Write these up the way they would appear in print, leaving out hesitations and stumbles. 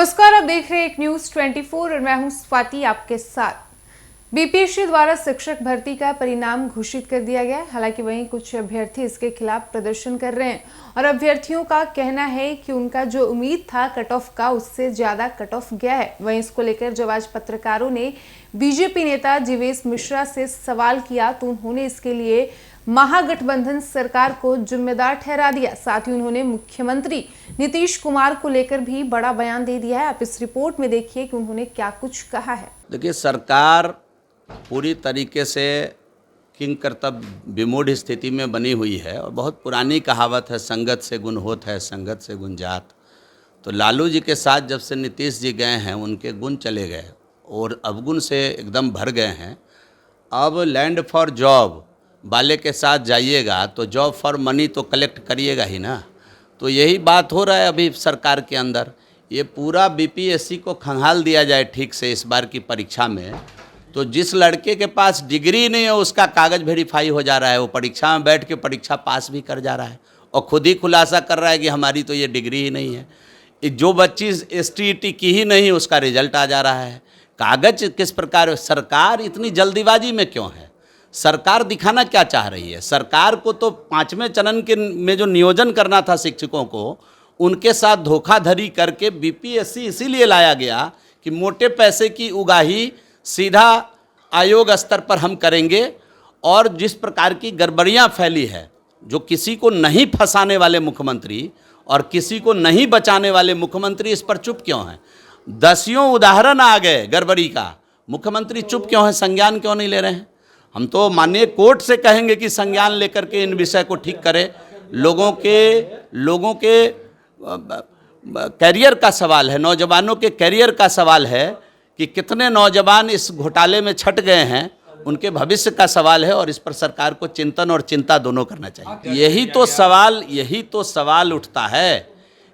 नमस्कार, आप देख रहे हैं एक न्यूज 24 और मैं हूं स्वाति आपके साथ। बीपीएससी द्वारा शिक्षक भर्ती का परिणाम घोषित कर दिया गया है। हालांकि वहीं कुछ अभ्यर्थी इसके खिलाफ प्रदर्शन कर रहे हैं और अभ्यर्थियों का कहना है कि उनका जो उम्मीद था कट ऑफ का, उससे ज्यादा कट ऑफ गया है। वहीं इसको लेकर जब आज पत्रकारों ने बीजेपी नेता जीवेश मिश्रा से सवाल किया तो उन्होंने इसके लिए महागठबंधन सरकार को जिम्मेदार ठहरा दिया। साथ ही उन्होंने मुख्यमंत्री नीतीश कुमार को लेकर भी बड़ा बयान दे दिया है। आप इस रिपोर्ट में देखिए कि उन्होंने क्या कुछ कहा है। देखिए, सरकार पूरी तरीके से किंग कर्तव्य विमूढ़ स्थिति में बनी हुई है और बहुत पुरानी कहावत है, संगत से गुण होत है, संगत से गुण जात। तो लालू जी के साथ जब से नीतीश जी गए हैं, उनके गुण चले गए और अवगुण से एकदम भर गए हैं। अब लैंड फॉर जॉब वाले के साथ जाइएगा तो जॉब फॉर मनी तो कलेक्ट करिएगा ही ना। तो यही बात हो रहा है अभी सरकार के अंदर। ये पूरा बीपीएससी को खंगाल दिया जाए ठीक से इस बार की परीक्षा में, तो जिस लड़के के पास डिग्री नहीं है उसका कागज़ वेरीफाई हो जा रहा है। वो परीक्षा में बैठ के परीक्षा पास भी कर जा रहा है और खुद ही खुलासा कर रहा है कि हमारी तो ये डिग्री ही नहीं है। जो बच्ची STET की ही नहीं, उसका रिजल्ट आ जा रहा है। कागज़ किस प्रकार, सरकार इतनी जल्दीबाजी में क्यों है? सरकार दिखाना क्या चाह रही है? सरकार को तो 5वें चरण के में जो नियोजन करना था शिक्षकों को, उनके साथ धोखाधड़ी करके बीपीएससी इसीलिए लाया गया कि मोटे पैसे की उगाही सीधा आयोग स्तर पर हम करेंगे। और जिस प्रकार की गड़बड़ियां फैली है, जो किसी को नहीं फंसाने वाले मुख्यमंत्री और किसी को नहीं बचाने वाले मुख्यमंत्री इस पर चुप क्यों हैं? दसियों उदाहरण आ गए गड़बड़ी का, मुख्यमंत्री चुप क्यों है? संज्ञान क्यों नहीं ले रहे हैं? हम तो माननीय कोर्ट से कहेंगे कि संज्ञान लेकर के इन विषय को ठीक करें। लोगों के कैरियर का सवाल है, नौजवानों के कैरियर का सवाल है कि कितने नौजवान इस घोटाले में छट गए हैं, उनके भविष्य का सवाल है और इस पर सरकार को चिंतन और चिंता दोनों करना चाहिए। यही तो सवाल उठता है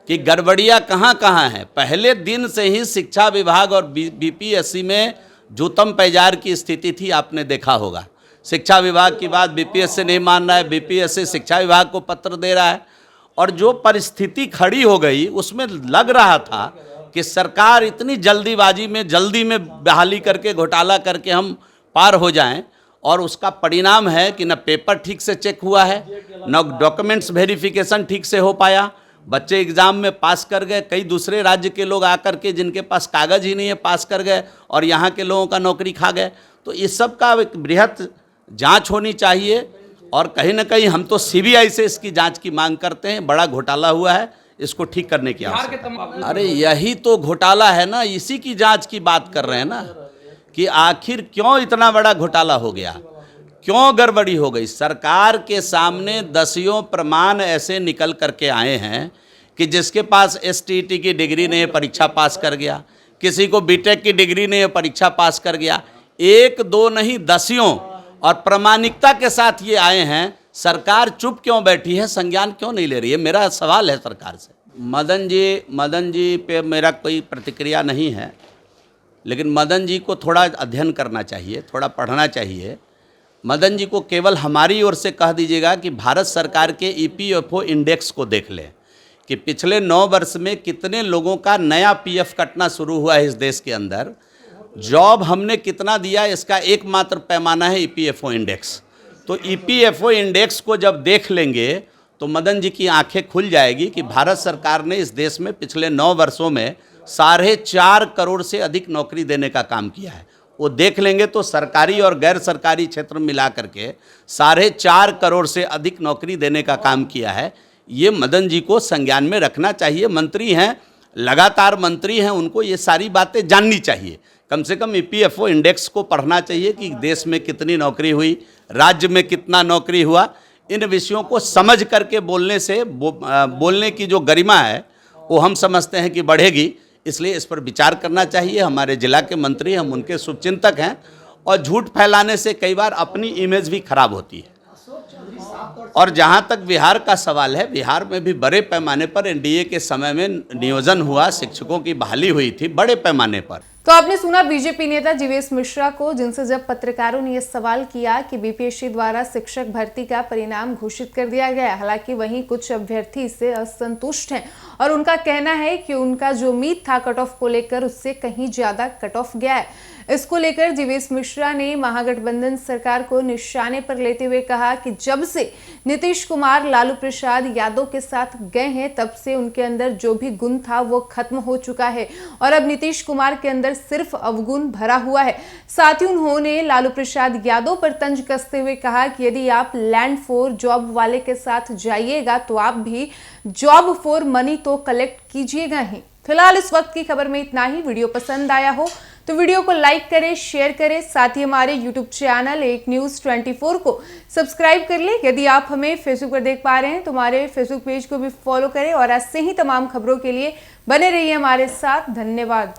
कि गड़बड़ियाँ कहाँ कहाँ हैं। पहले दिन से ही शिक्षा विभाग और बीपीएससी में जूतम पैजार की स्थिति थी, आपने देखा होगा। शिक्षा विभाग की बात बीपीएससी नहीं मान रहा है, बीपीएससी शिक्षा विभाग को पत्र दे रहा है। और जो परिस्थिति खड़ी हो गई उसमें लग रहा था कि सरकार इतनी जल्दी में बहाली करके घोटाला करके हम पार हो जाएं, और उसका परिणाम है कि न पेपर ठीक से चेक हुआ है, न डॉक्यूमेंट्स वेरिफिकेशन ठीक से हो पाया। बच्चे एग्ज़ाम में पास कर गए, कई दूसरे राज्य के लोग आकर के जिनके पास कागज़ ही नहीं है पास कर गए और यहाँ के लोगों का नौकरी खा गए। तो इस सब का एक बृहत जांच होनी चाहिए और कहीं ना कहीं हम तो सीबीआई से इसकी जांच की मांग करते हैं। बड़ा घोटाला हुआ है, इसको ठीक करने की आवश्यकता। अरे यही तो घोटाला है ना, इसी की जांच की बात कर रहे हैं ना कि आखिर क्यों इतना बड़ा घोटाला हो गया, क्यों गड़बड़ी हो गई। सरकार के सामने दसियों प्रमाण ऐसे निकल करके आए हैं कि जिसके पास STET की डिग्री नहीं है परीक्षा पास कर गया, किसी को बीटेक की डिग्री नहीं है परीक्षा पास कर गया। एक दो नहीं, दसियों, और प्रामाणिकता के साथ ये आए हैं। सरकार चुप क्यों बैठी है, संज्ञान क्यों नहीं ले रही है? मेरा सवाल है सरकार से। मदन जी पे मेरा कोई प्रतिक्रिया नहीं है, लेकिन मदन जी को थोड़ा अध्ययन करना चाहिए, थोड़ा पढ़ना चाहिए। मदन जी को केवल हमारी ओर से कह दीजिएगा कि भारत सरकार के EPFO इंडेक्स को देख लें कि पिछले 9 वर्ष में कितने लोगों का नया PF कटना शुरू हुआ है इस देश के अंदर। जॉब हमने कितना दिया, इसका एकमात्र पैमाना है EPFO इंडेक्स। तो EPFO इंडेक्स को जब देख लेंगे तो मदन जी की आंखें खुल जाएगी कि भारत सरकार ने इस देश में पिछले 9 वर्षों में 4.5 करोड़ से अधिक नौकरी देने का काम किया है। वो देख लेंगे तो सरकारी और गैर सरकारी क्षेत्र मिला करके 4.5 करोड़ से अधिक नौकरी देने का काम किया है। ये मदन जी को संज्ञान में रखना चाहिए। मंत्री हैं, लगातार मंत्री हैं, उनको ये सारी बातें जाननी चाहिए। कम से कम EPFO इंडेक्स को पढ़ना चाहिए कि देश में कितनी नौकरी हुई, राज्य में कितना नौकरी हुआ। इन विषयों को समझ करके बोलने से बोलने की जो गरिमा है वो हम समझते हैं कि बढ़ेगी। इसलिए इस पर विचार करना चाहिए। हमारे जिला के मंत्री, हम उनके शुभचिंतक हैं और झूठ फैलाने से कई बार अपनी इमेज भी खराब होती है। और जहां तक बिहार का सवाल है, बिहार में भी बड़े पैमाने पर NDA के समय में नियोजन हुआ, शिक्षकों की बहाली हुई थी बड़े पैमाने पर। तो आपने सुना बीजेपी नेता जीवेश मिश्रा को, जिनसे जब पत्रकारों ने यह सवाल किया कि बीपीएससी द्वारा शिक्षक भर्ती का परिणाम घोषित कर दिया गया, हालांकि वहीं कुछ अभ्यर्थी इससे असंतुष्ट हैं और उनका कहना है कि उनका जो उम्मीद था कट ऑफ को लेकर उससे कहीं ज्यादा कट ऑफ गया है। इसको लेकर जीवेश मिश्रा ने महागठबंधन सरकार को निशाने पर लेते हुए कहा कि जब से नीतीश कुमार लालू प्रसाद यादव के साथ गए हैं तब से उनके अंदर जो भी गुण था वो खत्म हो चुका है और अब नीतीश कुमार के अंदर सिर्फ अवगुण भरा हुआ है। साथ ही उन्होंने लालू प्रसाद यादव पर तंज कसते हुए कहा कि यदि आप लैंड फॉर जॉब वाले के साथ जाइएगा तो आप भी जॉब फॉर मनी तो कलेक्ट कीजिएगा ही। फिलहाल इस वक्त की खबर में इतना ही। वीडियो पसंद आया हो तो वीडियो को लाइक करें, शेयर करें, साथ ही हमारे यूट्यूब चैनल एक न्यूज़ 24 को सब्सक्राइब कर लें। यदि आप हमें फेसबुक पर देख पा रहे हैं तो हमारे फेसबुक पेज को भी फॉलो करें और ऐसे ही तमाम खबरों के लिए बने रहिए हमारे साथ। धन्यवाद।